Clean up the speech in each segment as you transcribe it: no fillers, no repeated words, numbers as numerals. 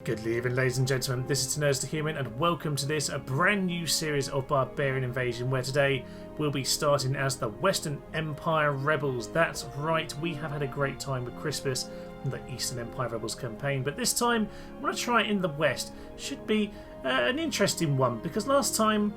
Good evening, ladies and gentlemen. This is Nerds to Human, and welcome to this a brand new series of Barbarian Invasion, where today we'll be starting as the Western Empire Rebels. That's right, we have had a great time with Christmas and the Eastern Empire Rebels campaign, but this time I'm going to try it in the West. Should be an interesting one, because last time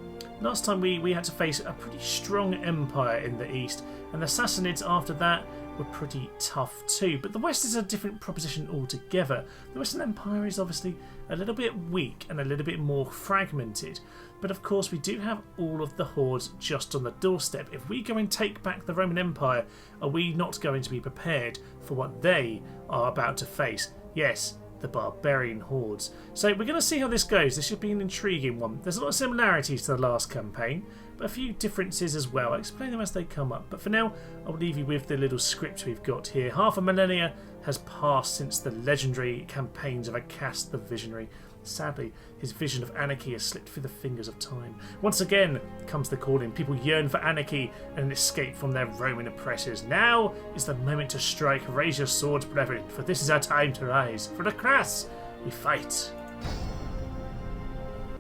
we had to face a pretty strong empire in the East, and the Sassanids after that were pretty tough too. But the West is a different proposition altogether. The Western Empire is obviously a little bit weak and a little bit more fragmented. But of course we do have all of the hordes just on the doorstep. If we go and take back the Roman Empire, are we not going to be prepared for what they are about to face? Yes, the barbarian hordes. So we're going to see how this goes. This should be an intriguing one. There's a lot of similarities to the last campaign, but a few differences as well. I'll explain them as they come up. But for now, I'll leave you with the little script we've got here. Half a millennia has passed since the legendary campaigns of Acast the Visionary. Sadly, his vision of anarchy has slipped through the fingers of time. Once again comes the calling. People yearn for anarchy and an escape from their Roman oppressors. Now is the moment to strike. Raise your swords, brethren, for this is our time to rise. For the crass, we fight.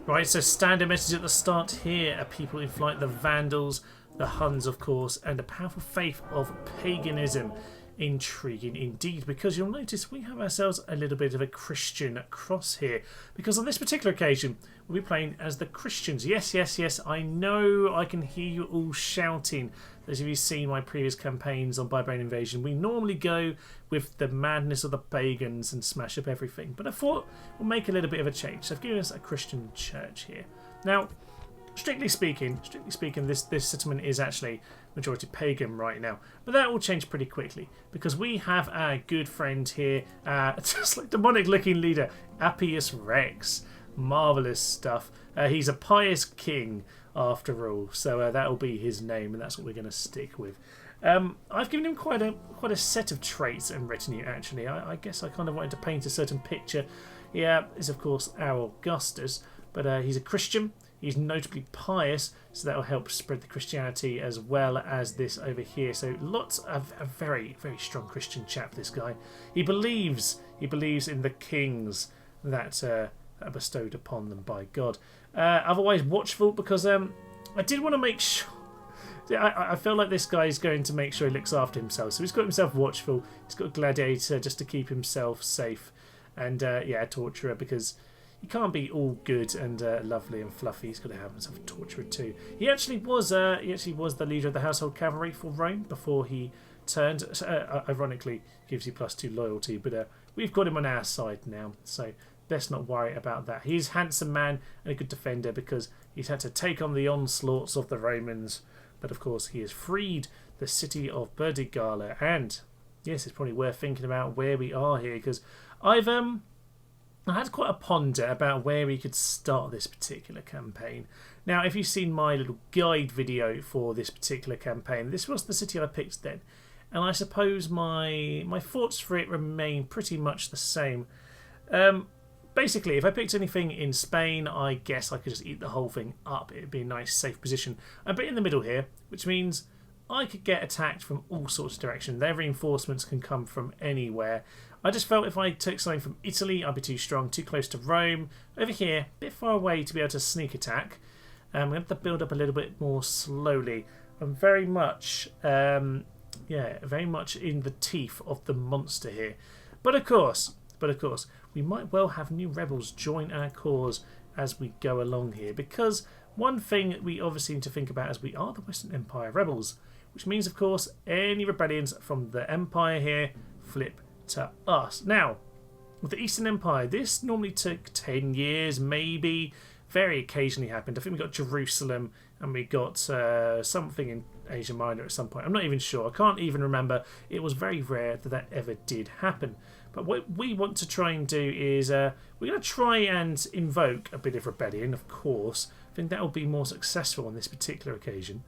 Right, so standard message at the start here are people in flight, the Vandals, the Huns, of course, and a powerful faith of paganism. Intriguing indeed, because you'll notice we have ourselves a little bit of a Christian cross here, because on this particular occasion we'll be playing as the Christians. Yes, yes, yes, I know, I can hear you all shouting. Those of you who've seen my previous campaigns on Barbarian Invasion, we normally go with the madness of the pagans and smash up everything, but I thought we'll make a little bit of a change. So I've given us a Christian church here. Now, strictly speaking, this settlement is actually majority pagan right now, but that will change pretty quickly, because we have our good friend here, just like demonic looking leader, Pious Rex. Marvelous stuff. He's a pious king after all, so that'll be his name, and that's what we're going to stick with. I've given him quite a set of traits and retinue, actually. I guess I kind of wanted to paint a certain picture. Yeah, is of course our Augustus, but he's a Christian. He's notably pious, so that will help spread the Christianity as well as this over here. So lots of a very, very strong Christian chap, this guy. He believes in the kings that are bestowed upon them by God. Otherwise watchful, because I did want to make sure... I feel like this guy is going to make sure he looks after himself. So he's got himself watchful. He's got a gladiator just to keep himself safe. And yeah, a torturer, because... he can't be all good and lovely and fluffy. He's got to have himself a torturer too. He actually was the leader of the household cavalry for Rome before he turned. Ironically, gives you +2 loyalty, but we've got him on our side now, so best not worry about that. He's a handsome man and a good defender, because he's had to take on the onslaughts of the Romans, but of course he has freed the city of Burdigala. And yes, it's probably worth thinking about where we are here, because I had quite a ponder about where we could start this particular campaign. Now, if you've seen my little guide video for this particular campaign, this was the city I picked then. And I suppose my thoughts for it remain pretty much the same. Basically, if I picked anything in Spain, I guess I could just eat the whole thing up. It'd be a nice, safe position. I'm a bit in the middle here, which means I could get attacked from all sorts of directions. Their reinforcements can come from anywhere. I just felt if I took something from Italy, I'd be too strong, too close to Rome. Over here, a bit far away to be able to sneak attack. I'm going to have to build up a little bit more slowly. I'm very much, very much in the teeth of the monster here. But of course, we might well have new rebels join our cause as we go along here. Because one thing we obviously need to think about is we are the Western Empire rebels, which means, of course, any rebellions from the Empire here flip to us. Now, with the Eastern Empire, this normally took 10 years, maybe. Very occasionally happened. I think we got Jerusalem and we got something in Asia Minor at some point. I'm not even sure. I can't even remember. It was very rare that ever did happen. But what we want to try and do is we're going to try and invoke a bit of rebellion, of course. I think that will be more successful on this particular occasion.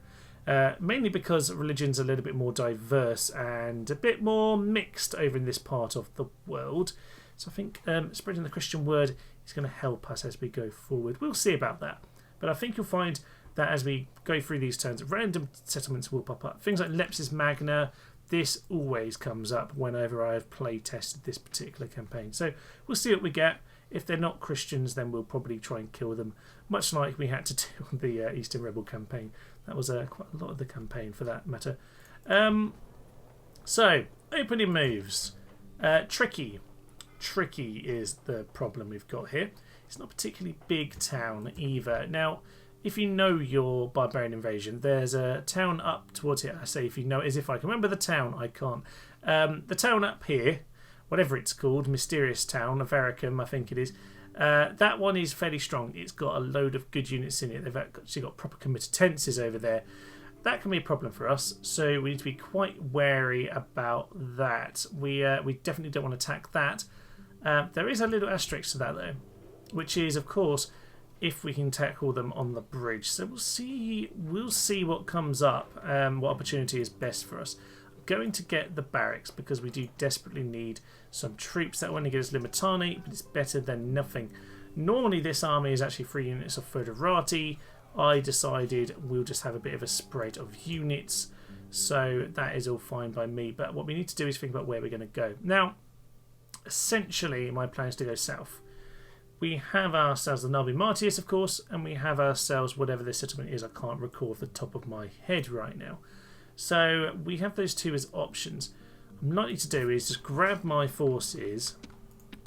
Mainly because religion's a little bit more diverse and a bit more mixed over in this part of the world. So I think spreading the Christian word is going to help us as we go forward. We'll see about that. But I think you'll find that as we go through these turns, random settlements will pop up. Things like Lepsis Magna, this always comes up whenever I've play tested this particular campaign. So we'll see what we get. If they're not Christians, then we'll probably try and kill them, much like we had to do on the Eastern Rebel campaign. That was quite a lot of the campaign, for that matter. So, opening moves. Tricky. Tricky is the problem we've got here. It's not a particularly big town either. Now, if you know your Barbarian invasion, there's a town up towards here. I say if you know it, as if I can remember the town. I can't. The town up here, whatever it's called, Mysterious Town, Avaricum, I think it is. That one is fairly strong. It's got a load of good units in it. They've actually got proper committences over there. That can be a problem for us, so we need to be quite wary about that. We definitely don't want to attack that. There is a little asterisk to that, though, which is, of course, if we can tackle them on the bridge. So we'll see what comes up, what opportunity is best for us. I'm going to get the barracks because we do desperately need some troops. That only gives Limitani, but it's better than nothing. Normally this army is actually 3 units of Foederati. I decided we'll just have a bit of a spread of units, so that is all fine by me. But what we need to do is think about where we're going to go. Now, essentially, my plan is to go south. We have ourselves the Navi Martius, of course, and we have ourselves whatever this settlement is. I can't recall off the top of my head right now. So we have those two as options. What I'm likely to do is just grab my forces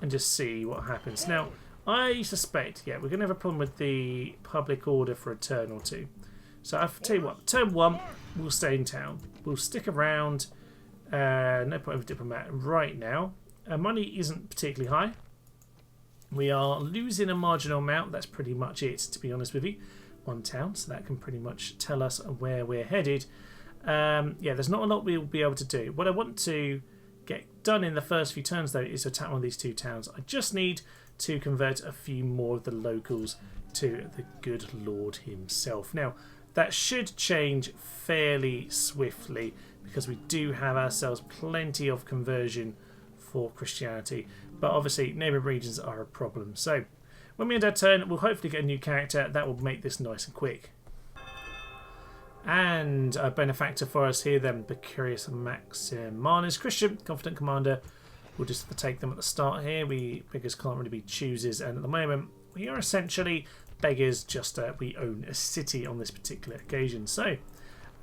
and just see what happens. Now, I suspect, we're going to have a problem with the public order for a turn or two. So I'll tell you what, turn 1, we'll stay in town. We'll stick around. No point of diplomat right now. Our money isn't particularly high. We are losing a marginal amount. That's pretty much it, to be honest with you. 1 town, so that can pretty much tell us where we're headed. There's not a lot we'll be able to do. What I want to get done in the first few turns, though, is to attack one of these 2 towns. I just need to convert a few more of the locals to the good Lord himself. Now, that should change fairly swiftly because we do have ourselves plenty of conversion for Christianity, but obviously neighbouring regions are a problem. So when we end our turn, we'll hopefully get a new character that will make this nice and quick. And a benefactor for us here then, Pious Maximanus, Christian, confident commander. We'll just take them at the start here. Beggars can't really be choosers, and at the moment we are essentially beggars, just we own a city on this particular occasion. So,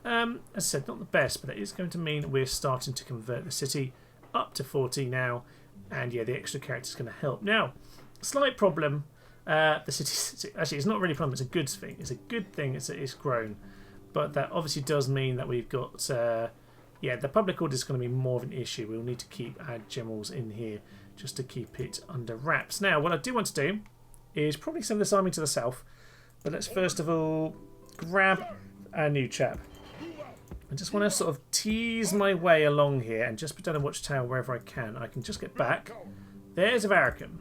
as I said, not the best, but that is going to mean we're starting to convert the city up to 40 now, and the extra character is going to help. Now, slight problem, the city, actually it's not really a problem, it's a good thing. It's a good thing, it's grown, but that obviously does mean that we've got... the public order is going to be more of an issue. We'll need to keep our generals in here just to keep it under wraps. Now, what I do want to do is probably send this army to the south. But let's first of all grab our new chap. I just want to sort of tease my way along here and just put down a watchtower wherever I can. I can just get back. There's Avaricum.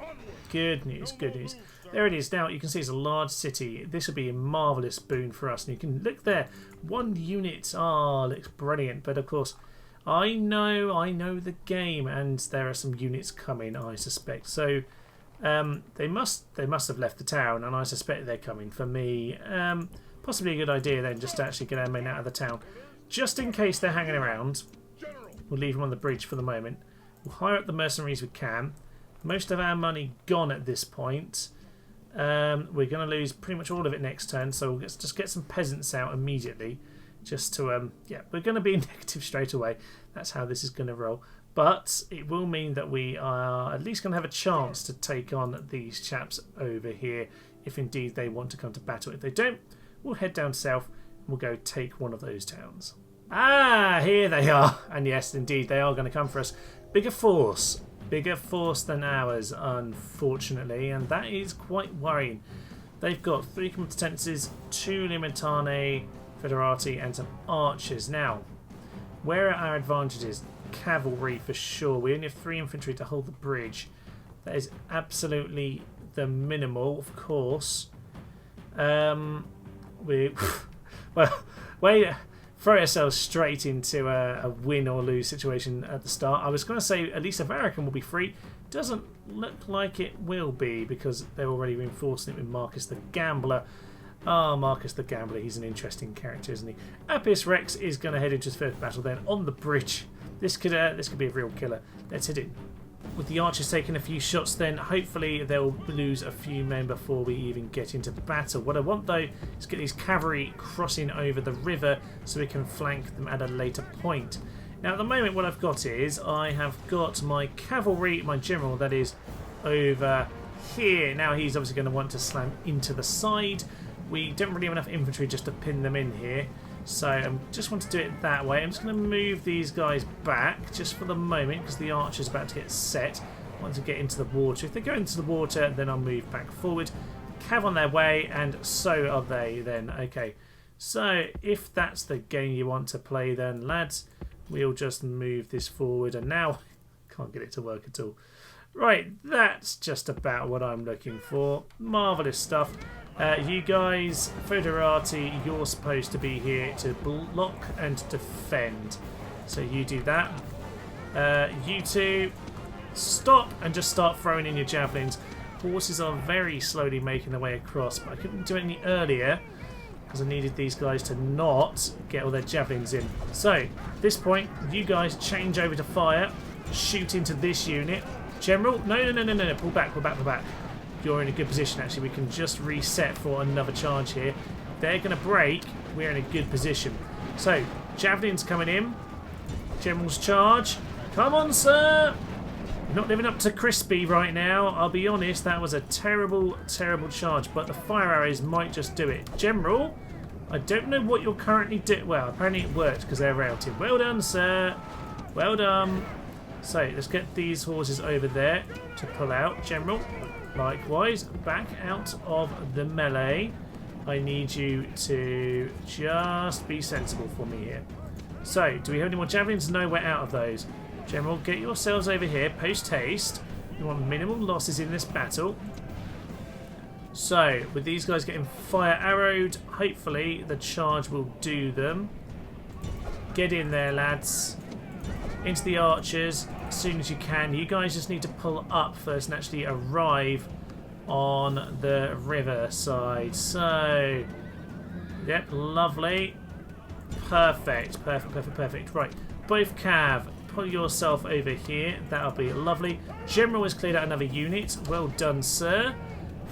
Good news, good news. There it is. Now, you can see it's a large city. This would be a marvellous boon for us. And you can look there. 1 unit. Looks brilliant. But, of course, I know the game. And there are some units coming, I suspect. So, they must have left the town. And I suspect they're coming for me. Possibly a good idea, then, just to actually get our men out of the town. Just in case they're hanging around. We'll leave them on the bridge for the moment. We'll hire up the mercenaries we can. Most of our money gone at this point. We're going to lose pretty much all of it next turn, so we'll just get some peasants out immediately. Just to, we're going to be negative straight away. That's how this is going to roll. But it will mean that we are at least going to have a chance to take on these chaps over here, if indeed they want to come to battle. If they don't, we'll head down south and we'll go take one of those towns. Ah, here they are. And yes, indeed, they are going to come for us. Bigger force than ours, unfortunately, and that is quite worrying. They've got 3 competences, 2 limitane, federati, and some archers. Now, where are our advantages? Cavalry for sure. We only have 3 infantry to hold the bridge. That is absolutely the minimal, of course. Throw ourselves straight into a win or lose situation at the start. I was going to say at least Avaricum will be free. Doesn't look like it will be because they're already reinforcing it with Marcus the Gambler. Marcus the Gambler, he's an interesting character, isn't he? Appius Rex is going to head into his first battle then on the bridge. This could be a real killer. Let's hit it. with the archers taking a few shots, then hopefully they'll lose a few men before we even get into battle. What I want though is get these cavalry crossing over the river so we can flank them at a later point. Now at the moment what I've got is I have got my cavalry, my general that is over here. Now he's obviously going to want to slam into the side. We don't really have enough infantry just to pin them in here. So I just want to do it that way. I'm just going to move these guys back just for the moment because the archer's about to get set. I want to get into the water. If they go into the water, then I'll move back forward. Cav on their way, and so are they then. Okay, so if that's the game you want to play then, lads, we'll just move this forward. And now, can't get it to work at all. Right, that's just about what I'm looking for. Marvellous stuff. You guys, Foederati, you're supposed to be here to block and defend. So you do that. You two, stop and just start throwing in your javelins. Horses are very slowly making their way across, but I couldn't do it any earlier because I needed these guys to not get all their javelins in. So, at this point, you guys change over to fire, shoot into this unit. General, no, pull back. You're in a good position actually. We can just reset for another charge here. They're going to break. We're in a good position. So, javelins coming in. General's charge. Come on, sir. Not living up to crispy right now. I'll be honest, that was a terrible, terrible charge. But the fire arrows might just do it. General, I don't know what you're currently doing. Well, apparently it worked because they're routed. Well done, sir. Well done. So, let's get these horses over there to pull out. General, likewise, back out of the melee. I need you to just be sensible for me here. So, do we have any more javelins? No, we're out of those. General, get yourselves over here, post haste. We want minimal losses in this battle. So, with these guys getting fire arrowed, hopefully the charge will do them. Get in there, lads. Into the archers as soon as you can. You guys just need to pull up first and actually arrive on the river side. So, yep, lovely. Perfect. Right, both cav, pull yourself over here. That'll be lovely. General has cleared out another unit. Well done, sir.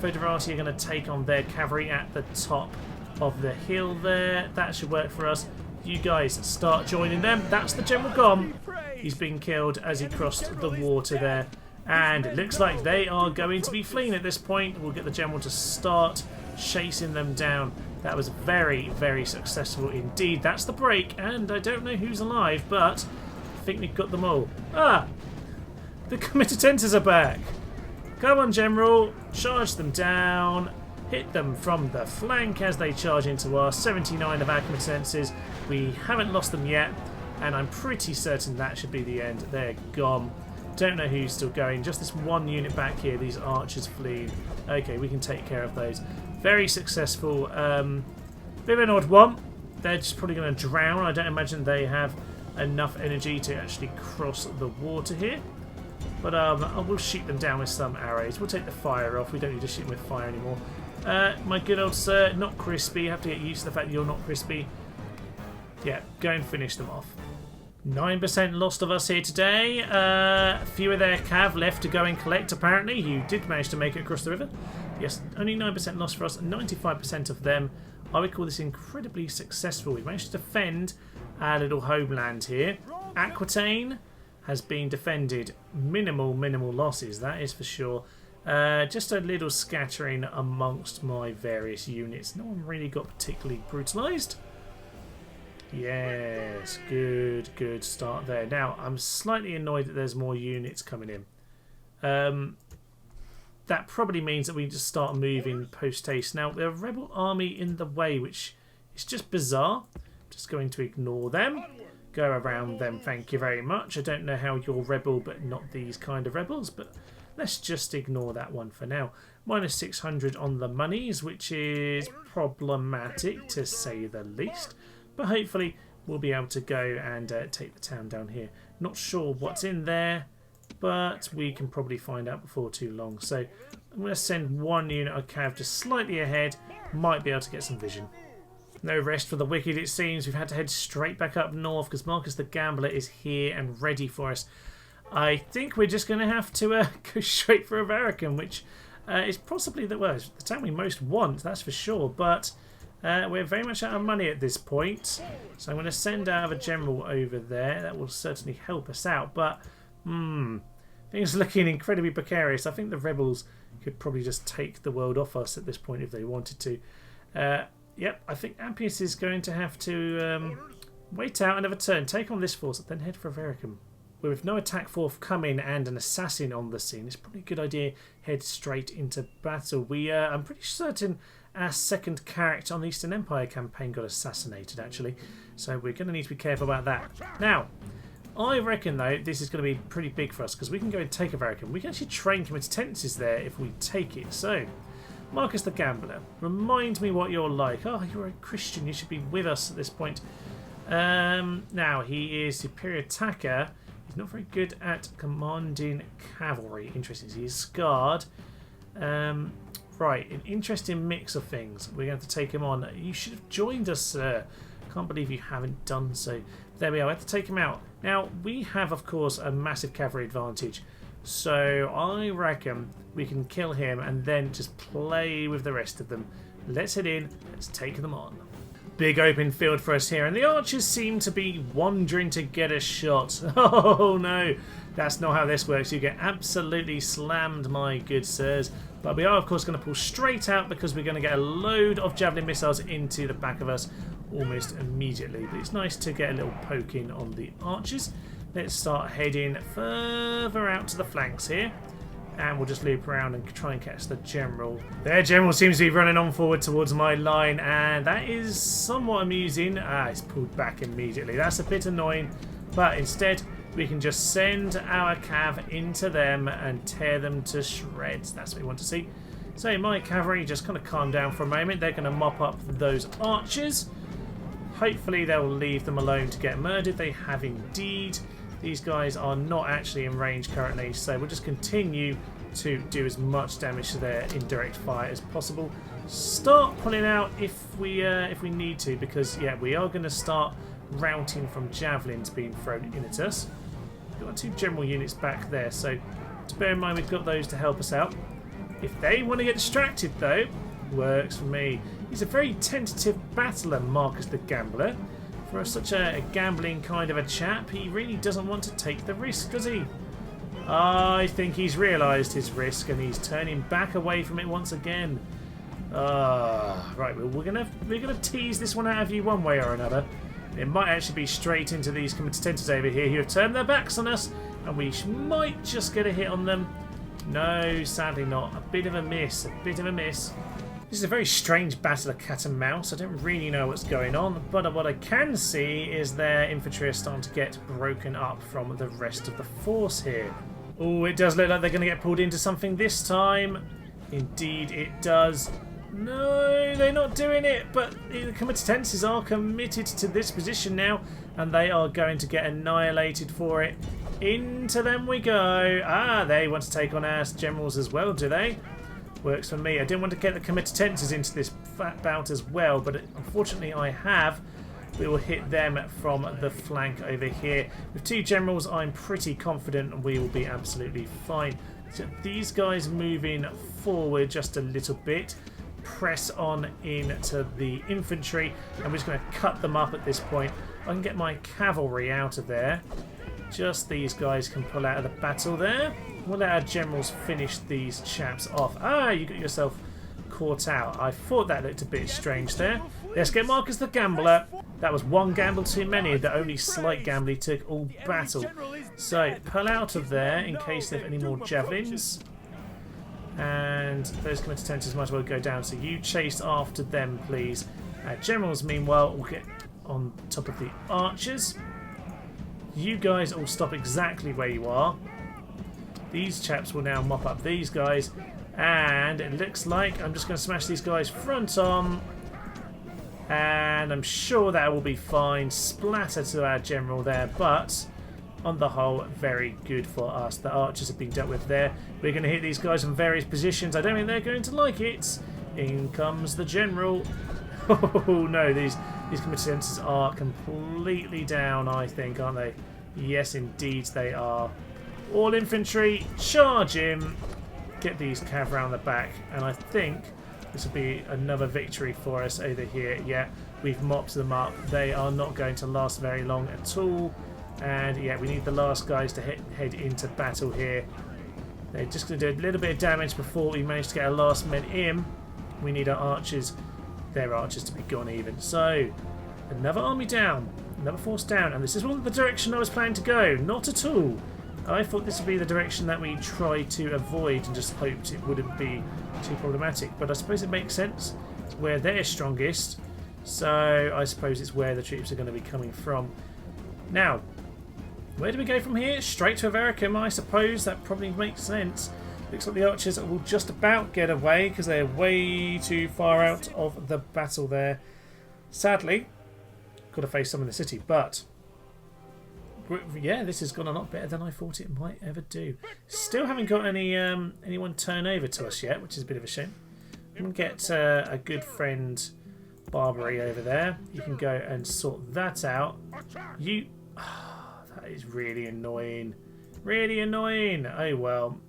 Foederati are going to take on their cavalry at the top of the hill there. That should work for us. You guys start joining them. That's the general gone. He's been killed as he crossed the water there. And it looks like they are going to be fleeing at this point. We'll get the general to start chasing them down. That was very, very successful indeed. That's the break, and I don't know who's alive, but I think we've got them all. Ah! The committenters are back. Come on, General. Charge them down. Hit them from the flank as they charge into our 79 of our committenters. We haven't lost them yet, and I'm pretty certain that should be the end. They're gone. Don't know who's still going. Just this one unit back here. These archers fleeing. Okay, we can take care of those. Very successful. Bit of an odd one. They're just probably going to drown. I don't imagine they have enough energy to actually cross the water here. But I will shoot them down with some arrows. We'll take the fire off. We don't need to shoot them with fire anymore. My good old sir, not crispy. You have to get used to the fact that you're not crispy. Yeah, go and finish them off. 9% lost of us here today. Few of their cav left to go and collect, apparently. You did manage to make it across the river. Yes, only 9% lost for us. 95% of them. I would call this incredibly successful. We managed to defend our little homeland here. Aquitaine has been defended. Minimal losses, that is for sure. Just a little scattering amongst my various units. No one really got particularly brutalised. Yes, good start there. Now, I'm slightly annoyed that there's more units coming in. That probably means that we just start moving post-haste. Now, there are rebel army in the way, which is just bizarre. Just going to ignore them. Go around them, thank you very much. I don't know how you're rebel, but not these kind of rebels, but let's just ignore that one for now. Minus 600 on the monies, which is problematic, to say the least. But hopefully we'll be able to go and take the town down here. Not sure what's in there, but we can probably find out before too long. So I'm going to send one unit of cav just slightly ahead. Might be able to get some vision. No rest for the wicked, it seems. We've had to head straight back up north because Marcus the Gambler is here and ready for us. I think we're just going to have to go straight for Avaricum, which is possibly the town we most want, that's for sure. But we're very much out of money at this point. So I'm going to send out a general over there. That will certainly help us out. But, things are looking incredibly precarious. I think the rebels could probably just take the world off us at this point if they wanted to. Yep, I think Pious is going to have to wait out another turn, take on this force, then head for Avaricum. With no attack forthcoming and an assassin on the scene, it's probably a good idea head straight into battle. I'm pretty certain our second character on the Eastern Empire campaign got assassinated, actually. So we're going to need to be careful about that. Now, I reckon, though, this is going to be pretty big for us, because we can go and take Avaricum. We can actually train committences there if we take it. So, Marcus the Gambler, remind me what you're like. Oh, you're a Christian. You should be with us at this point. Now, he is superior attacker. He's not very good at commanding cavalry. Interesting. He's scarred. Right, an interesting mix of things. We're going to have to take him on. You should have joined us, sir. Can't believe you haven't done so. There we are. We have to take him out. Now, we have, of course, a massive cavalry advantage. So I reckon we can kill him and then just play with the rest of them. Let's head in. Let's take them on. Big open field for us here, and the archers seem to be wandering to get a shot. Oh no, that's not how this works. You get absolutely slammed, my good sirs. But we are, of course, going to pull straight out because we're going to get a load of javelin missiles into the back of us almost immediately. But it's nice to get a little poke in on the archers. Let's start heading further out to the flanks here. And we'll just loop around and try and catch the general. Their general seems to be running on forward towards my line, and that is somewhat amusing. It's pulled back immediately. That's a bit annoying, but instead we can just send our cav into them and tear them to shreds. That's what we want to see. So my cavalry just kind of calm down for a moment. They're going to mop up those archers. Hopefully they'll leave them alone to get murdered. They have indeed. These guys are not actually in range currently, so we'll just continue to do as much damage to their indirect fire as possible. Start pulling out if we need to, because yeah, we are going to start routing from javelins being thrown in at us. We've got 2 general units back there, so to bear in mind we've got those to help us out. If they want to get distracted though, works for me. He's a very tentative battler, Marcus the Gambler. For such a gambling kind of a chap, he really doesn't want to take the risk, does he? I think he's realised his risk and he's turning back away from it once again. Right, well, we're gonna tease this one out of you one way or another. It might actually be straight into these combatants over here who have turned their backs on us, and we might just get a hit on them. No, sadly not. A bit of a miss. A bit of a miss. This is a very strange battle of cat and mouse. I don't really know what's going on, but what I can see is their infantry are starting to get broken up from the rest of the force here. Oh, it does look like they're going to get pulled into something this time. Indeed it does. No, they're not doing it, but the combatants are committed to this position now, and they are going to get annihilated for it. Into them we go. They want to take on our generals as well, do they? Works for me. I didn't want to get the committances into this bout as well, but unfortunately I have. We will hit them from the flank over here. With 2 generals, I'm pretty confident we will be absolutely fine. So these guys moving forward just a little bit. Press on into the infantry. I'm just going to cut them up at this point. I can get my cavalry out of there. Just these guys can pull out of the battle there. We'll let our generals finish these chaps off. You got yourself caught out. I thought that looked a bit strange there. Let's get Marcus the Gambler. That was 1 gamble too many. The only slight gamble he took all battle. So pull out of there in case they have any more javelins. And those combatants might as well go down. So you chase after them, please. Generals, meanwhile, will get on top of the archers. You guys all stop exactly where you are. These chaps will now mop up these guys. And it looks like I'm just going to smash these guys front on. And I'm sure that will be fine. Splatter to our general there. But on the whole, very good for us. The archers have been dealt with there. We're going to hit these guys from various positions. I don't think they're going to like it. In comes the general. Oh no, these combatants are completely down, I think, aren't they? Yes, indeed they are. All infantry, charge in. Get these cav around the back. And I think this will be another victory for us over here. Yeah, we've mopped them up. They are not going to last very long at all. And yeah, we need the last guys to head into battle here. They're just going to do a little bit of damage before we manage to get our last men in. We need our archers, their archers, to be gone even. So, another army down. Another force down. And this is not the direction I was planning to go. Not at all. I thought this would be the direction that we tried to avoid and just hoped it wouldn't be too problematic. But I suppose it makes sense. It's where they're strongest. So, I suppose it's where the troops are going to be coming from. Now, where do we go from here? Straight to Avaricum, I suppose. That probably makes sense. Looks like the archers will just about get away because they're way too far out of the battle there. Sadly, got to face some in the city, but yeah, this has gone a lot better than I thought it might ever do. Still haven't got any anyone turn over to us yet, which is a bit of a shame. I'm going to get a good friend Barbarian over there. You can go and sort that out. You... that is really annoying. Really annoying. Oh well.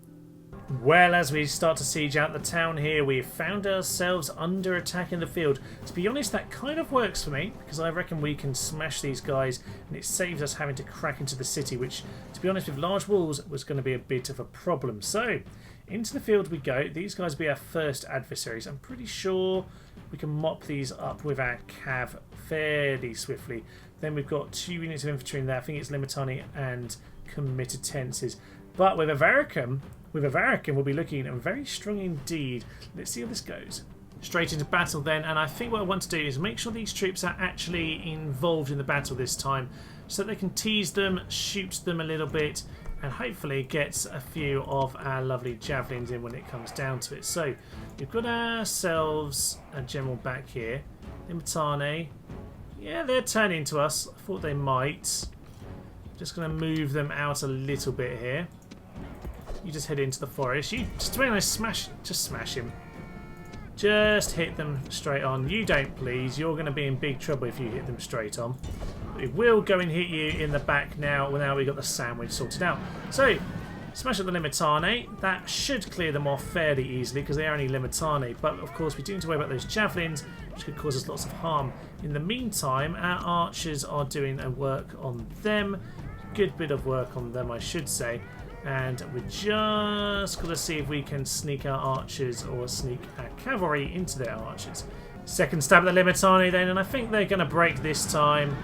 Well, as we start to siege out the town here, we've found ourselves under attack in the field. To be honest, that kind of works for me, because I reckon we can smash these guys, and it saves us having to crack into the city, which, to be honest, with large walls, was going to be a bit of a problem. So, into the field we go. These guys will be our first adversaries. I'm pretty sure we can mop these up with our cav fairly swiftly. Then we've got 2 units of infantry in there. I think it's Limitani and committed tenses. But with Avaricum, we'll be looking very strong indeed. Let's see how this goes. Straight into battle then, and I think what I want to do is make sure these troops are actually involved in the battle this time, so that they can tease them, shoot them a little bit, and hopefully get a few of our lovely javelins in when it comes down to it. So we've got ourselves a general back here. Limitane. Yeah, they're turning to us. I thought they might. Just going to move them out a little bit here. You just head into the forest. You just when I smash him. Just hit them straight on. You don't, please. You're going to be in big trouble if you hit them straight on. It will go and hit you in the back now. Well, now we've got the sandwich sorted out. So, smash up the Limitane. That should clear them off fairly easily because they are only Limitane. But of course, we do need to worry about those javelins, which could cause us lots of harm. In the meantime, our archers are doing a work on them. Good bit of work on them, I should say. And we're just going to see if we can sneak our archers or sneak our cavalry into their archers. Second stab at the Limitani then, and I think they're going to break this time.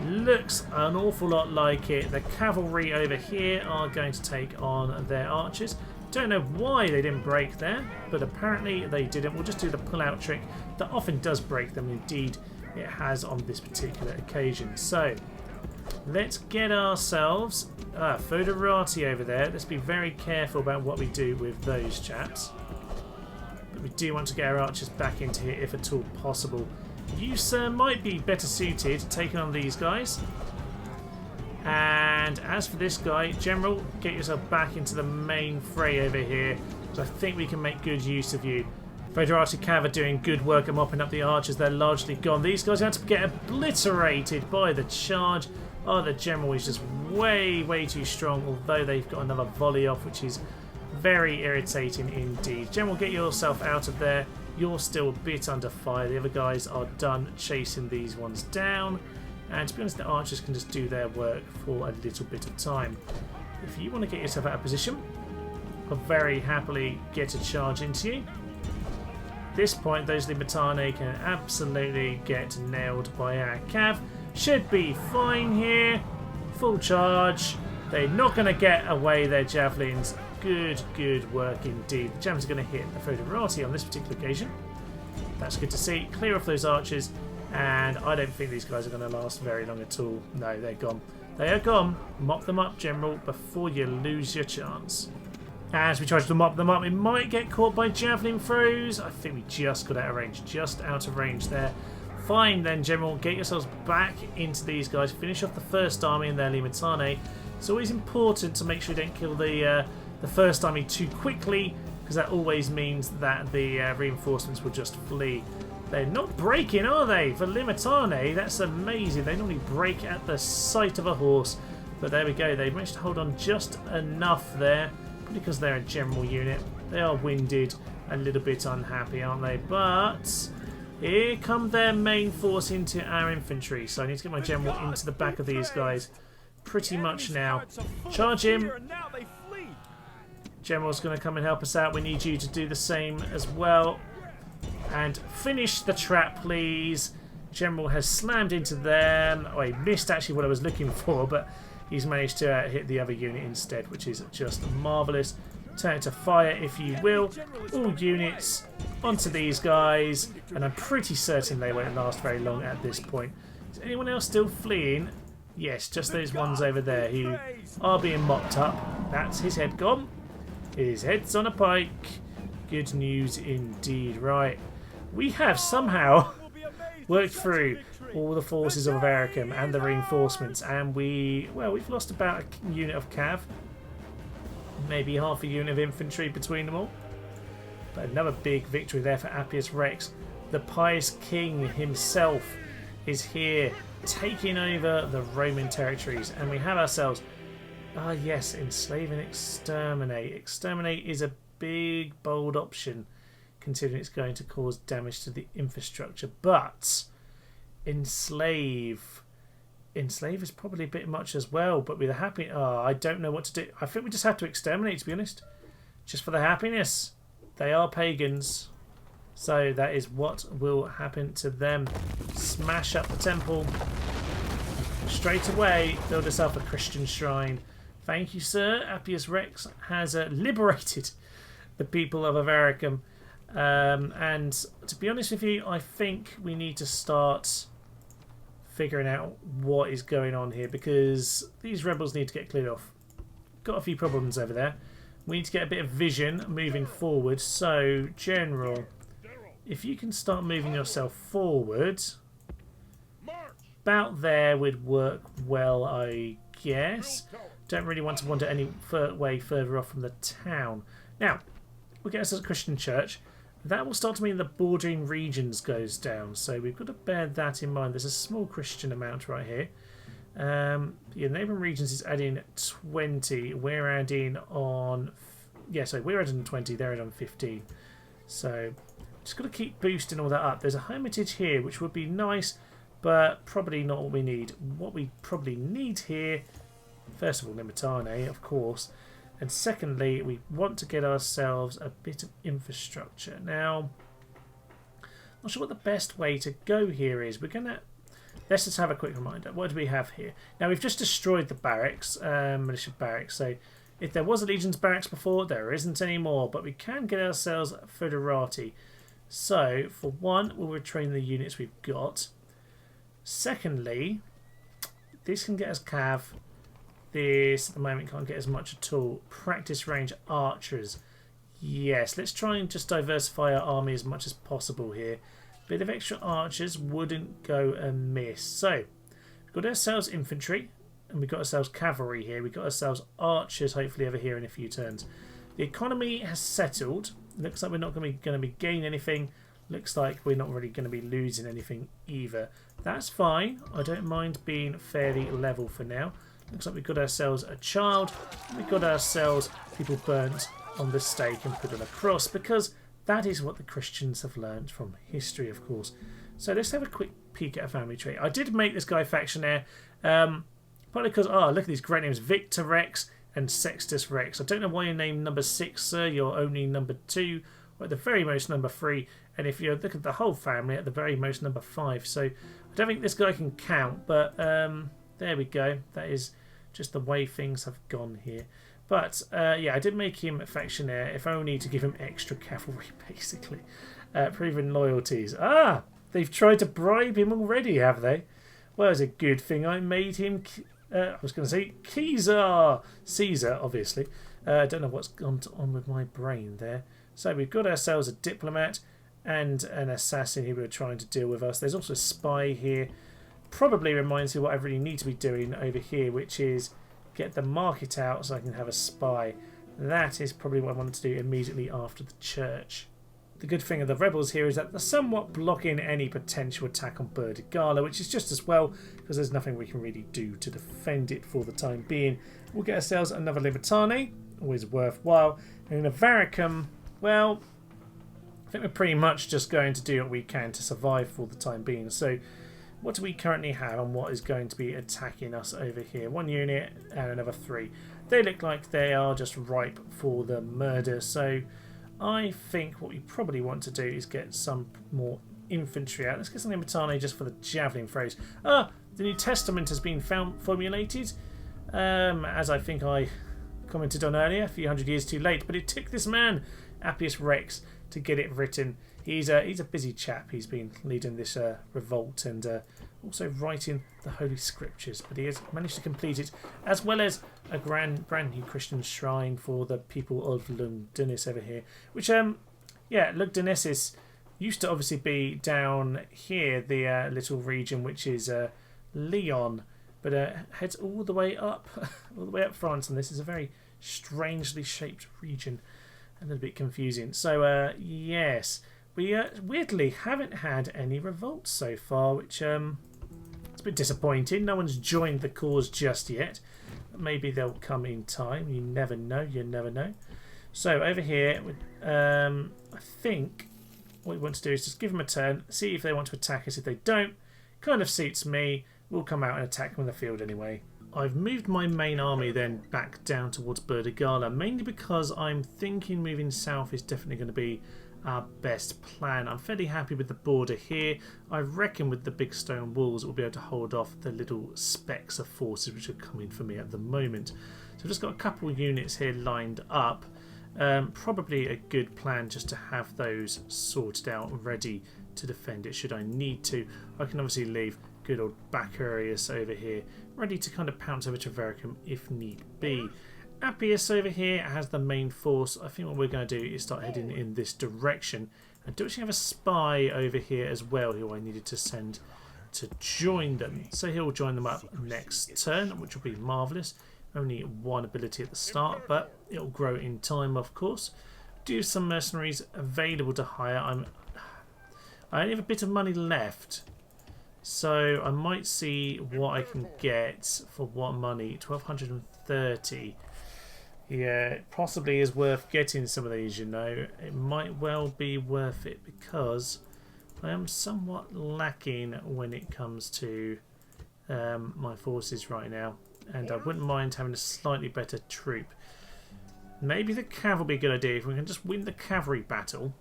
Looks an awful lot like it. The cavalry over here are going to take on their archers. Don't know why they didn't break there, but apparently they didn't. We'll just do the pull-out trick. That often does break them. Indeed, it has on this particular occasion. So, let's get ourselves Foderati over there. Let's be very careful about what we do with those chaps. But we do want to get our archers back into here if at all possible. You, sir, might be better suited taking on these guys. And as for this guy, General, get yourself back into the main fray over here, because I think we can make good use of you. Foderati Cav are doing good work at mopping up the archers. They're largely gone. These guys are going to get obliterated by the charge. Oh, the General is just way, way too strong, although they've got another volley off, which is very irritating indeed. General, get yourself out of there. You're still a bit under fire. The other guys are done chasing these ones down. And to be honest, the archers can just do their work for a little bit of time. If you want to get yourself out of position, I'll very happily get a charge into you. At this point, those Limitane can absolutely get nailed by our cav. Should be fine here. Full charge. They're not going to get away their javelins. Good, good work indeed. The javelins are going to hit the Foderati on this particular occasion. That's good to see. Clear off those archers. And I don't think these guys are going to last very long at all. No, they're gone. They are gone. Mop them up, General, before you lose your chance. As we try to mop them up, we might get caught by javelin throws. I think we just got out of range. Just out of range there. Fine then, General. Get yourselves back into these guys. Finish off the first army in their Limitane. It's always important to make sure you don't kill the first army too quickly, because that always means that the reinforcements will just flee. They're not breaking, are they? For Limitane, that's amazing. They normally break at the sight of a horse. But there we go. They managed to hold on just enough there. Probably because they're a general unit. They are winded, a little bit unhappy, aren't they? But here come their main force into our infantry. So I need to get my general into the back of these guys pretty much now. Charge him. General's going to come and help us out. We need you to do the same as well. And finish the trap, please. General has slammed into them. Oh, he missed actually what I was looking for, but he's managed to hit the other unit instead, which is just marvellous. Turn it to fire, if you will. All units onto these guys. And I'm pretty certain they won't last very long at this point. Is anyone else still fleeing? Yes, just those ones over there who are being mopped up. That's his head gone. His head's on a pike. Good news indeed. Right. We have somehow worked through all the forces of Avaricum and the reinforcements, and we've lost about a unit of cav, maybe half a unit of infantry between them all. But another big victory there for Appius Rex. The Pious King himself is here, taking over the Roman territories, and we have ourselves, yes, enslave and exterminate. Exterminate is a big, bold option, considering it's going to cause damage to the infrastructure. But enslave is probably a bit much as well. But with a happy, I don't know what to do. I think we just have to exterminate, to be honest, just for the happiness. They are pagans, so that is what will happen to them. Smash up the temple straight away. Build us up a Christian shrine. Thank you, sir. Appius Rex has liberated the people of Avaricum. And to be honest with you, I think we need to start figuring out what is going on here, because these rebels need to get cleared off. Got a few problems over there. We need to get a bit of vision moving forward. So, General, if you can start moving yourself forward, about there would work well, I guess. Don't really want to wander any way further off from the town. Now, we'll get us a Christian church. That will start to mean the bordering regions goes down, so we've got to bear that in mind. There's a small Christian amount right here. The neighbouring regions is adding 20. We're adding on... we're adding 20, they're adding on 15. So, just got to keep boosting all that up. There's a hermitage here, which would be nice, but probably not what we need. What we probably need here, first of all, Limitane, of course. And secondly, we want to get ourselves a bit of infrastructure. Now, not sure what the best way to go here is. Let's just have a quick reminder. What do we have here? Now, we've just destroyed the barracks, militia barracks. So, if there was a Legion's barracks before, there isn't anymore. But we can get ourselves Foederati. So, for one, we'll retrain the units we've got. Secondly, this can get us cav. This, at the moment, can't get as much at all. Practice range archers. Yes, let's try and just diversify our army as much as possible here. Bit of extra archers wouldn't go amiss. So, we've got ourselves infantry, and we've got ourselves cavalry here. We've got ourselves archers, hopefully over here in a few turns. The economy has settled. Looks like we're not going to be gaining anything. Looks like we're not really going to be losing anything either. That's fine. I don't mind being fairly level for now. Looks like we've got ourselves a child. We've got ourselves people burnt on the stake and put on a cross, because that is what the Christians have learned from history, of course. So let's have a quick peek at a family tree. I did make this guy factionaire, probably because, look at these great names, Victor Rex and Sextus Rex. I don't know why you're named number 6, sir. You're only number 2, or at the very most number 3. And if you look at the whole family, at the very most number 5. So I don't think this guy can count, but there we go. That is just the way things have gone here. But, I did make him factionaire, if only to give him extra cavalry, basically. Proven loyalties. They've tried to bribe him already, have they? Well, it's a good thing I made him, I was going to say, Caesar, obviously. I don't know what's gone on with my brain there. So we've got ourselves a diplomat and an assassin who were trying to deal with us. There's also a spy here. Probably reminds me what I really need to be doing over here, which is get the market out so I can have a spy. That is probably what I wanted to do immediately after the church. The good thing of the rebels here is that they're somewhat blocking any potential attack on Burdigala, which is just as well because there's nothing we can really do to defend it for the time being. We'll get ourselves another Libertani, always worthwhile. And in Avaricum, well, I think we're pretty much just going to do what we can to survive for the time being. So what do we currently have and what is going to be attacking us over here? 1 unit and another 3. They look like they are just ripe for the murder. So I think what we probably want to do is get some more infantry out. Let's get some Libertani just for the javelin throws. Ah, the New Testament has been formulated. As I think I commented on earlier, a few hundred years too late. But it took this man, Appius Rex, to get it written. He's a busy chap. He's been leading this revolt and also writing the Holy Scriptures. But he has managed to complete it, as well as a brand new Christian shrine for the people of Lugdunensis over here. Which, yeah, Lugdunensis used to obviously be down here, the little region which is Lyon, but heads all the way up, all the way up France, and this is a very strangely shaped region. A little bit confusing. So, yes, we weirdly haven't had any revolts so far, which it's a bit disappointing. No one's joined the cause just yet. Maybe they'll come in time. You never know. You never know. So, over here, I think what we want to do is just give them a turn, see if they want to attack us. If they don't, kind of suits me. We'll come out and attack them in the field anyway. I've moved my main army then back down towards Burdigala, mainly because I'm thinking moving south is definitely going to be our best plan. I'm fairly happy with the border here. I reckon with the big stone walls we'll be able to hold off the little specks of forces which are coming for me at the moment. So I've just got a couple of units here lined up. Probably a good plan just to have those sorted out, ready to defend it should I need to. I can obviously leave good old Bacarius over here, ready to kind of pounce over to Avaricum if need be. Appius over here has the main force. I think what we're going to do is start heading in this direction. I do actually have a spy over here as well who I needed to send to join them. So he'll join them up next turn, which will be marvellous. Only 1 ability at the start, but it'll grow in time, of course. Do have some mercenaries available to hire. I only have a bit of money left. So I might see what I can get for what money. 1230. Yeah, it possibly is worth getting some of these, you know. It might well be worth it because I am somewhat lacking when it comes to my forces right now. And I wouldn't mind having a slightly better troop. Maybe the cav will be a good idea. If we can just win the cavalry battle,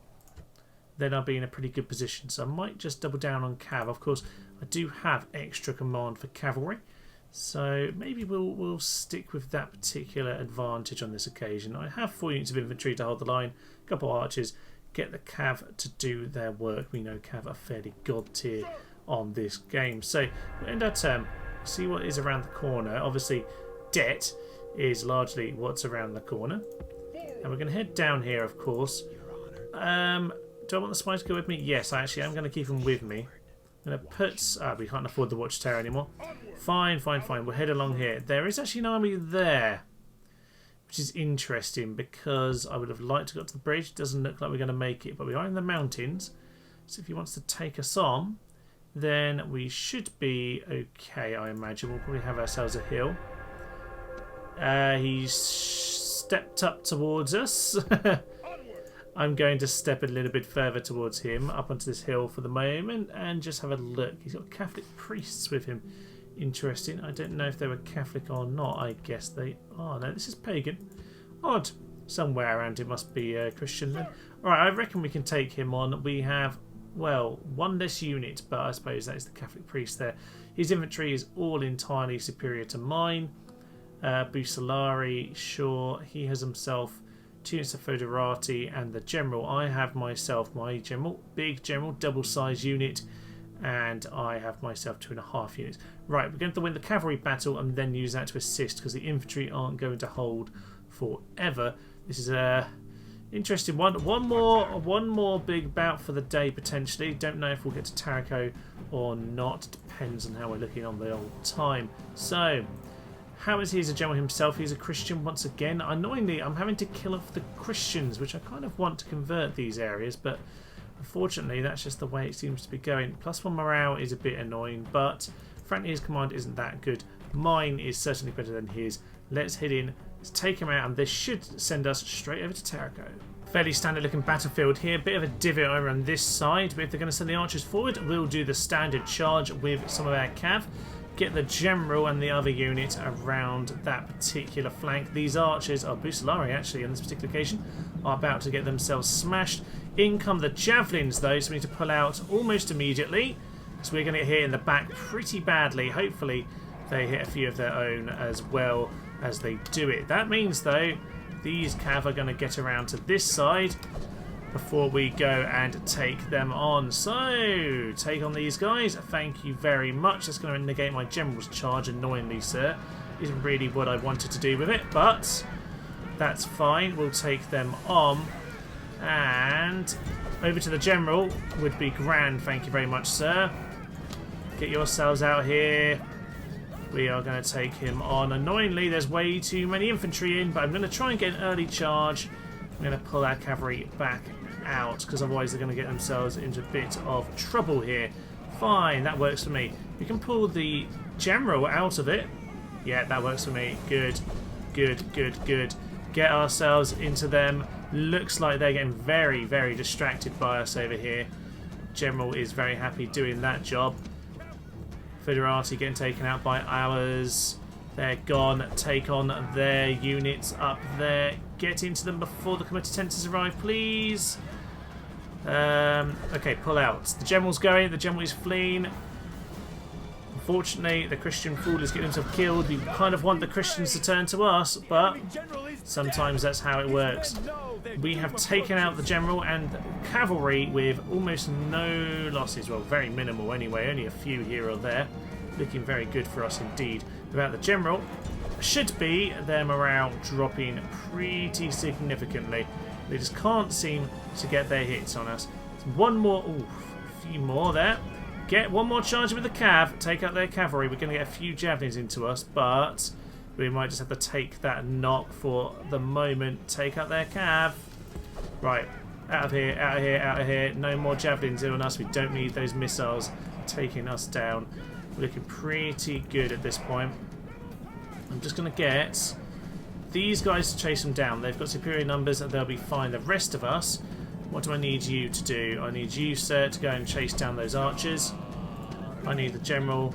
then I'll be in a pretty good position. So I might just double down on cav. Of course, I do have extra command for cavalry, so maybe we'll stick with that particular advantage on this occasion. I have 4 units of infantry to hold the line, a couple of archers, get the cav to do their work. We know cav are fairly god tier on this game. So we'll end our turn, see what is around the corner. Obviously, debt is largely what's around the corner. And we're going to head down here, of course. Do I want the spies to go with me? Yes, actually, I'm going to keep them with me. I'm going to put... we can't afford the watchtower anymore. Fine. We'll head along here. There is actually an army there, which is interesting because I would have liked to go to the bridge. It doesn't look like we're going to make it, but we are in the mountains. So if he wants to take us on, then we should be okay, I imagine. We'll probably have ourselves a hill. He's stepped up towards us. I'm going to step a little bit further towards him, up onto this hill for the moment, and just have a look. He's got Catholic priests with him. Interesting. I don't know if they were Catholic or not. I guess they are. No, this is pagan. Odd. Somewhere around it must be Christian then. Alright, I reckon we can take him on. We have, well, 1 less unit, but I suppose that is the Catholic priest there. His infantry is all entirely superior to mine. Busalari, sure. He has himself 2 units of Foderati and the general. I have myself my general, big general, double-sized unit, and I have myself 2.5 units. Right, we're going to win the cavalry battle and then use that to assist because the infantry aren't going to hold forever. This is a interesting one. One more big bout for the day potentially. Don't know if we'll get to Tarico or not. Depends on how we're looking on the old time. So How is he as a general himself? He's a Christian once again. Annoyingly, I'm having to kill off the Christians, which I kind of want to convert these areas, but unfortunately that's just the way it seems to be going. +1 morale is a bit annoying, but frankly his command isn't that good. Mine is certainly better than his. Let's head in, let's take him out, and this should send us straight over to Tarraco. Fairly standard looking battlefield here, bit of a divot over on this side, but if they're going to send the archers forward, we'll do the standard charge with some of our cav. Get the general and the other unit around that particular flank. These archers are Bucellari actually on this particular occasion, are about to get themselves smashed. In come the javelins though, so we need to pull out almost immediately. So we're going to get hit in the back pretty badly. Hopefully they hit a few of their own as well as they do it. That means though, these cav are going to get around to this side before we go and take them on. So, take on these guys. Thank you very much. That's going to negate my general's charge, annoyingly, sir. Isn't really what I wanted to do with it, but that's fine. We'll take them on. And over to the general would be grand. Thank you very much, sir. Get yourselves out here. We are going to take him on. Annoyingly, there's way too many infantry in, but I'm going to try and get an early charge. I'm going to pull our cavalry back out, because otherwise they're going to get themselves into a bit of trouble here. Fine, that works for me. We can pull the general out of it. Yeah, that works for me. Good, good, good, good. Get ourselves into them. Looks like they're getting very, very distracted by us over here. General is very happy doing that job. Federati getting taken out by ours. They're gone. Take on their units up there. Get into them before the comitatenses arrive, please. Okay, pull out. The general's going. The general is fleeing. Unfortunately, the Christian fool is getting himself killed. We kind of want the Christians to turn to us, but sometimes that's how it works. We have taken out the general and the cavalry with almost no losses. Well, very minimal anyway. Only a few here or there. Looking very good for us indeed. Without the general, should be their morale dropping pretty significantly. They just can't seem to get their hits on us. One more, ooh, a few more there. Get one more charge with the cav, take out their cavalry. We're going to get a few javelins into us, but we might just have to take that knock for the moment. Take out their cav. Right, out of here, out of here, out of here. No more javelins on us. We don't need those missiles taking us down. We're looking pretty good at this point. I'm just going to get these guys to chase them down. They've got superior numbers and they'll be fine. The rest of us, what do I need you to do? I need you, sir, to go and chase down those archers. I need the general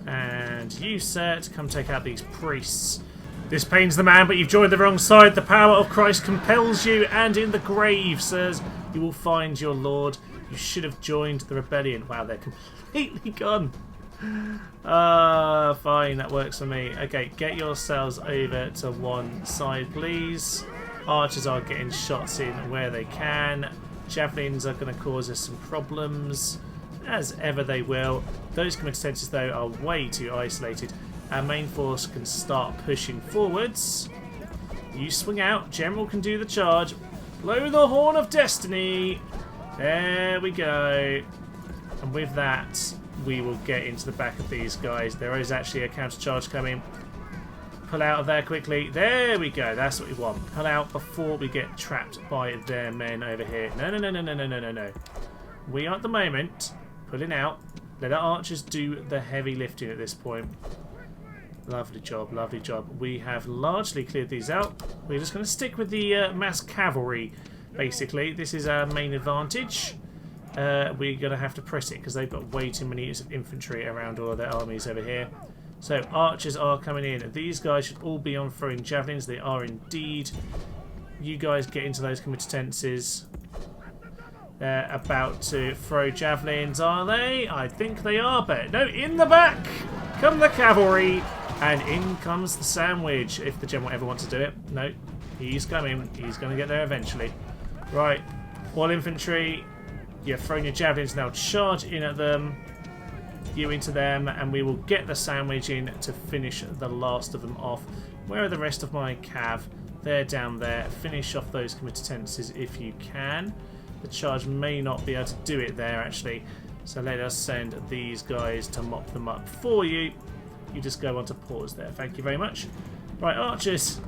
and you, sir, to come take out these priests. This pains the man, but you've joined the wrong side. The power of Christ compels you, and in the grave, sirs, you will find your Lord. You should have joined the rebellion. Wow, they're completely gone. Fine, that works for me. Okay, get yourselves over to one side, please. Archers are getting shots in where they can. Javelins are going to cause us some problems, as ever they will. Those comitatenses, though, are way too isolated. Our main force can start pushing forwards. You swing out. General can do the charge. Blow the horn of destiny. There we go. And with that, we will get into the back of these guys. There is actually a counter charge coming. Pull out of there quickly. There we go. That's what we want. Pull out before we get trapped by their men over here. No, no, no, no, no, no, no, no, no. We are at the moment pulling out. Let our archers do the heavy lifting at this point. Lovely job, lovely job. We have largely cleared these out. We're just going to stick with the mass cavalry, basically. This is our main advantage. We're going to have to press it because they've got way too many units of infantry around all of their armies over here. So archers are coming in. These guys should all be on throwing javelins. They are indeed. You guys get into those comitatenses. They're about to throw javelins, are they? I think they are, but no, in the back come the cavalry. And in comes the sandwich, if the general ever wants to do it. No, he's coming. He's going to get there eventually. Right, all infantry, you're throwing your javelins now. Charge in at them. You into them, and we will get the sandwich in to finish the last of them off. Where are the rest of my cav? They're down there. Finish off those comitatenses if you can. The charge may not be able to do it there, actually. So let us send these guys to mop them up for you. You just go on to pause there. Thank you very much. Right, archers.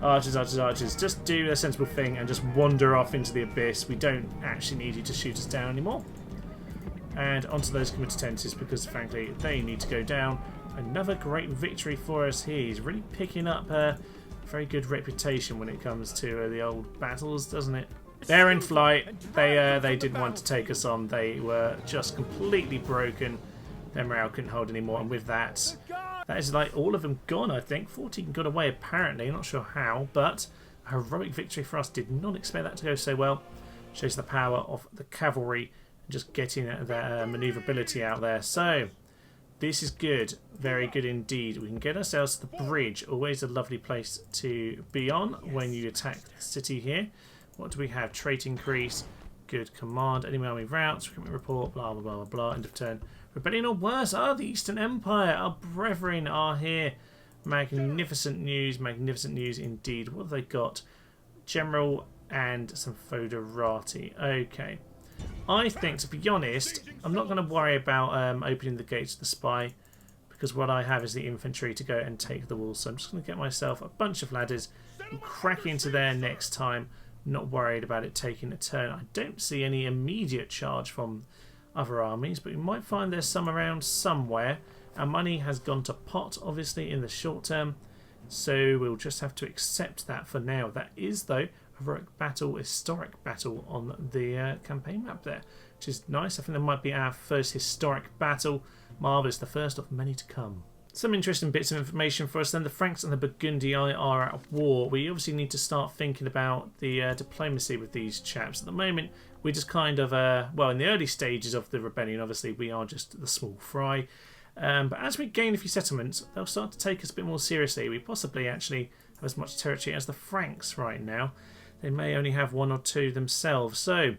Archers, archers, archers. Just do a sensible thing and just wander off into the abyss. We don't actually need you to shoot us down anymore. And onto those comitatenses, because frankly they need to go down. Another great victory for us here. He's really picking up a very good reputation when it comes to the old battles, doesn't it? They're in flight. They didn't want to take us on. They were just completely broken. Their morale couldn't hold anymore, and with that, that is like all of them gone, I think. 14 got away apparently, not sure how, but a heroic victory for us. Did not expect that to go so well. Shows the power of the cavalry and just getting their manoeuvrability out there. So this is good, very good indeed. We can get ourselves to the bridge, always a lovely place to be on when you attack the city here. What do we have? Trait increase, good command, enemy army routes, recruitment report, blah blah blah blah blah, end of turn. Rebellion or worse, the Eastern Empire, our brethren are here. Magnificent news indeed. What have they got? General and some foederati. Okay. I think, to be honest, I'm not going to worry about opening the gates to the spy, because what I have is the infantry to go and take the walls. So I'm just going to get myself a bunch of ladders and crack into there next time. Not worried about it taking a turn. I don't see any immediate charge from other armies, but we might find there's some around somewhere. Our money has gone to pot, obviously, in the short term, so we'll just have to accept that for now. That is, though, a heroic battle, historic battle on the campaign map there, which is nice. I think that might be our first historic battle. Marvellous, the first of many to come. Some interesting bits of information for us then. The Franks and the Burgundy are at war. We obviously need to start thinking about the diplomacy with these chaps. At the moment, we're just kind of, well, in the early stages of the rebellion, obviously, we are just the small fry. But as we gain a few settlements, they'll start to take us a bit more seriously. We possibly actually have as much territory as the Franks right now. They may only have one or two themselves. So,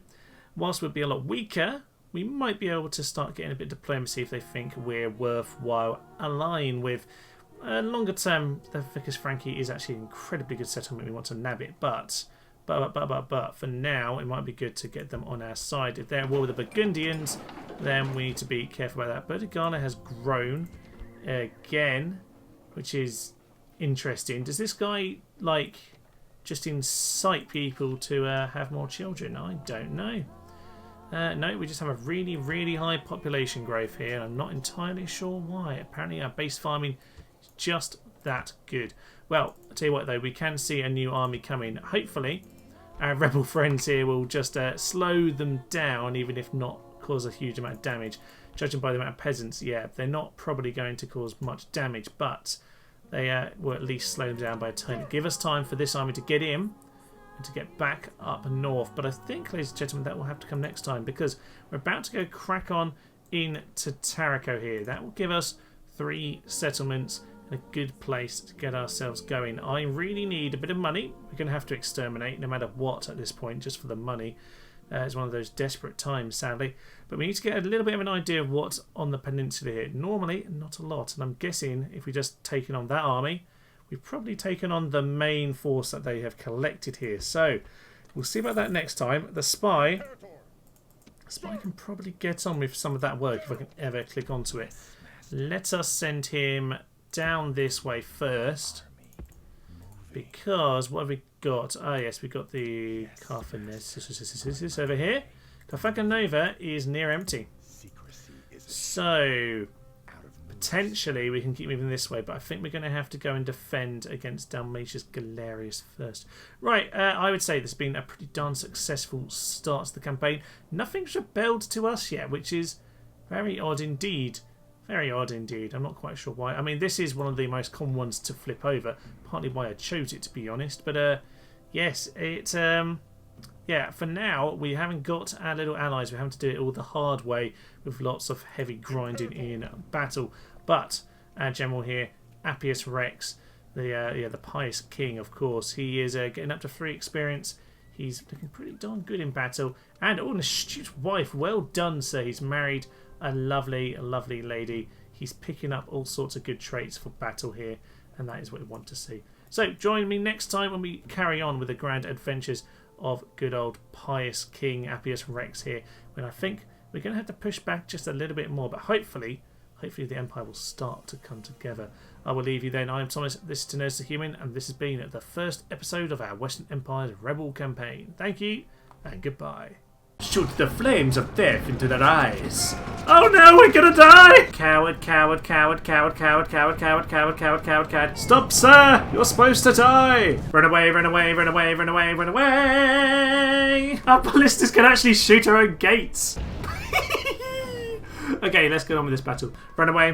whilst we'll be a lot weaker, we might be able to start getting a bit of diplomacy if they think we're worthwhile allying with. Longer term, the Vicus Franki is actually an incredibly good settlement. We want to nab it, but for now, it might be good to get them on our side. If they're at war with the Burgundians, then we need to be careful about that. Burdigana has grown again, which is interesting. Does this guy, like, just incite people to have more children? I don't know. No, we just have a really, really high population growth here, and I'm not entirely sure why. Apparently our base farming is just that good. Well, I'll tell you what though, we can see a new army coming. Hopefully our rebel friends here will just slow them down, even if not cause a huge amount of damage. Judging by the amount of peasants, yeah, they're not probably going to cause much damage, but they will at least slow them down by a ton. Give us time for this army to get in and to get back up north. But I think, ladies and gentlemen, that will have to come next time, because we're about to go crack on into Tarico here. That will give us 3 settlements and a good place to get ourselves going. I really need a bit of money. We're going to have to exterminate no matter what at this point, just for the money. It's one of those desperate times, sadly. But we need to get a little bit of an idea of what's on the peninsula here. Normally, not a lot. And I'm guessing if we just taken on that army, we've probably taken on the main force that they have collected here. So, we'll see about that next time. The spy can probably get on with some of that work if I can ever click onto it. Let us send him down this way first. Because, what have we got? Ah, yes, we've got the Carfanes over here. Carfaganova is near empty. So, potentially we can keep moving this way, but I think we're going to have to go and defend against Dalmatius Galerius first. Right, I would say this has been a pretty darn successful start to the campaign. Nothing's rebelled to us yet, which is very odd indeed. Very odd indeed. I'm not quite sure why. I mean, this is one of the most common ones to flip over. Partly why I chose it, to be honest. But, yes, it... yeah, for now, we haven't got our little allies. We're having to do it all the hard way with lots of heavy grinding in battle. But our general here, Appius Rex, the Pious King, of course, he is getting up to 3 experience. He's looking pretty darn good in battle. And, oh, an astute wife. Well done, sir. He's married a lovely lady. He's picking up all sorts of good traits for battle here, and that is what we want to see. So, join me next time when we carry on with the grand adventures of good old Pious King Appius Rex here, when I think we're going to have to push back just a little bit more, but hopefully hopefully the Empire will start to come together. I will leave you then. I am Thomas, this is Tenacious the Human, and this has been the first episode of our Western Empire's Rebel campaign. Thank you, and goodbye. Shoot the flames of death into their eyes. Oh no, we're gonna die! Coward, coward, coward, coward, coward, coward, coward, coward, coward, coward, coward. Stop, sir! You're supposed to die! Run away, run away, run away, run away, run away! Our ballistas can actually shoot our own gates. Okay, let's get on with this battle. Run away.